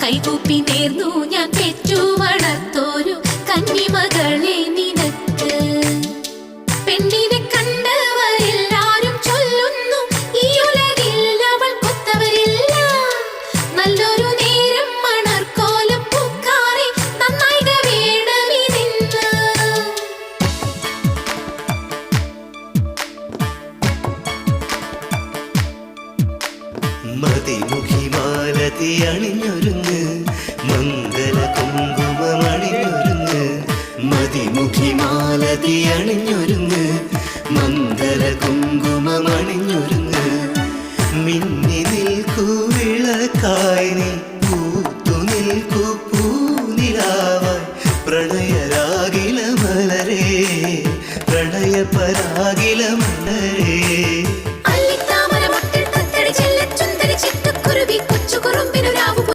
കൈകൂപ്പി നേർന്നു ഞാൻ പെറ്റു വളർത്തോരു കന്നിമകളെ നിനക്ക്. പെണ്ണിനെ കണ്ടവരെല്ലാരും ചൊല്ലുന്നു ഈ ഉലകിൽ അവൾ കൊത്തവരില്ല. നല്ലൊരു നേരം മണർക്കോലം പൂക്കാറെ നന്നായിക വേണമിതിന്ന്. മതിമുഖിമാലതി അണിഞ്ഞൊരുങ്ങ് മംഗല കുങ്കുമമണിഞ്ഞൊരുങ്ങ്. മതിമുഖിമാലതി അണിഞ്ഞൊരുങ്ങ് മംഗല കുങ്കുമമണിഞ്ഞൊരുങ്ങ്. മിന്നി നിൽക്കൂ വിളക്കായി നീ